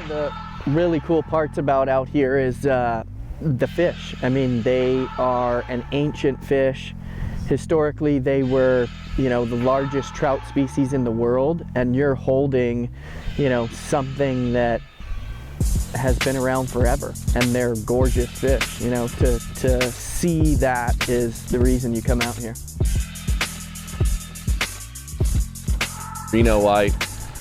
of the really cool parts about out here is the fish. I mean, they are an ancient fish. Historically, they were, the largest trout species in the world, and you're holding, something that has been around forever, and they're gorgeous fish. To see that is the reason you come out here. Reno White,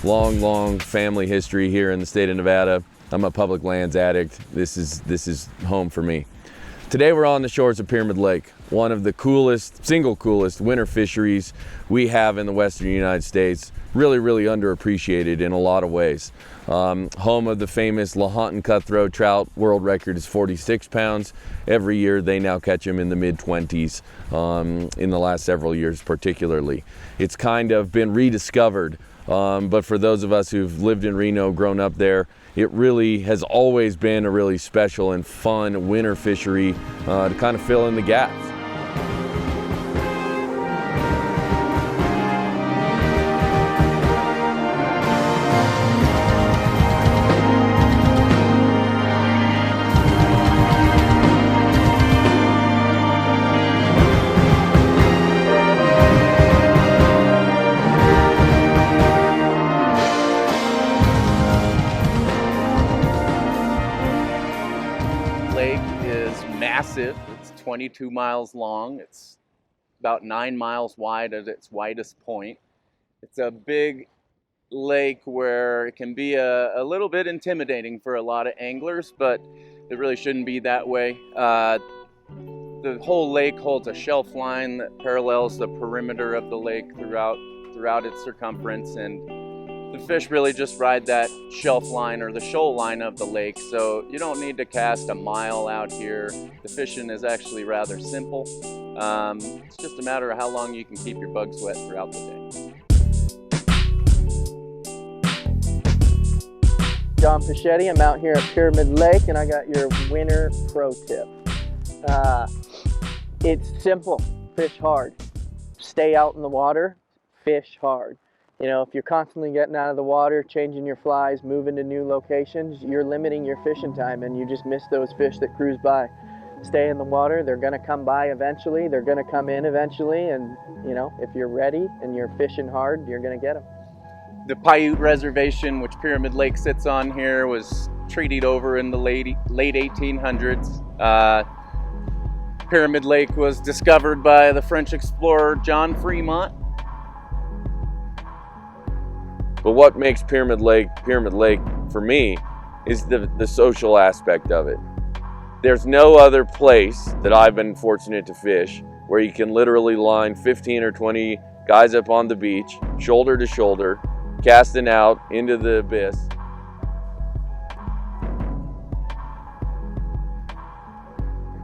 long family history here in the state of Nevada. I'm a public lands addict. This is home for me. Today we're on the shores of Pyramid Lake, one of the single coolest winter fisheries we have in the western United States. Really underappreciated in a lot of ways. Home of the famous Lahontan Cutthroat trout. World record is 46 pounds. Every year they now catch them in the mid-20s, in the last several years particularly. It's kind of been rediscovered, but for those of us who've lived in Reno, grown up there, it really has always been a really special and fun winter fishery to kind of fill in the gaps. Lake is massive. It's 22 miles long. It's about 9 miles wide at its widest point. It's a big lake where it can be a little bit intimidating for a lot of anglers, but it really shouldn't be that way. The whole lake holds a shelf line that parallels the perimeter of the lake throughout its circumference, and the fish really just ride that shelf line or the shoal line of the lake, so you don't need to cast a mile out here. The fishing is actually rather simple. It's just a matter of how long you can keep your bugs wet throughout the day. John Pichetti, I'm out here at Pyramid Lake, and I got your winter pro tip. It's simple. Fish hard. Stay out in the water, fish hard. If you're constantly getting out of the water, changing your flies, moving to new locations, you're limiting your fishing time, and you just miss those fish that cruise by. Stay in the water. They're going to come by eventually. They're going to come in eventually, and if you're ready and you're fishing hard, you're going to get them. The Paiute Reservation, which Pyramid Lake sits on here, was treated over in the late 1800s. Pyramid Lake was discovered by the French explorer John Fremont. But what makes Pyramid Lake for me is the social aspect of it. There's no other place that I've been fortunate to fish where you can literally line 15 or 20 guys up on the beach, shoulder to shoulder, casting out into the abyss.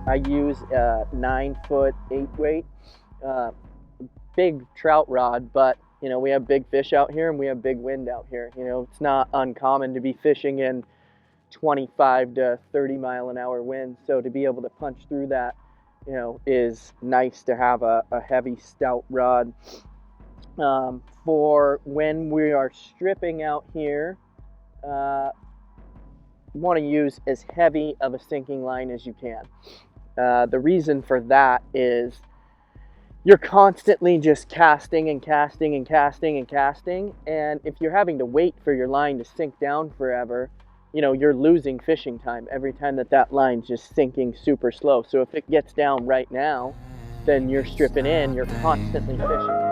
I use a 9-foot 8-weight, big trout rod, but we have big fish out here and we have big wind out here. It's not uncommon to be fishing in 25 to 30 mile an hour winds. So to be able to punch through that, is nice to have a heavy stout rod. For when we are stripping out here, you want to use as heavy of a sinking line as you can. The reason for that is you're constantly just casting and casting and casting and casting, and if you're having to wait for your line to sink down forever, you're losing fishing time every time that line's just sinking super slow. So if it gets down right now, then you're stripping in, you're constantly fishing.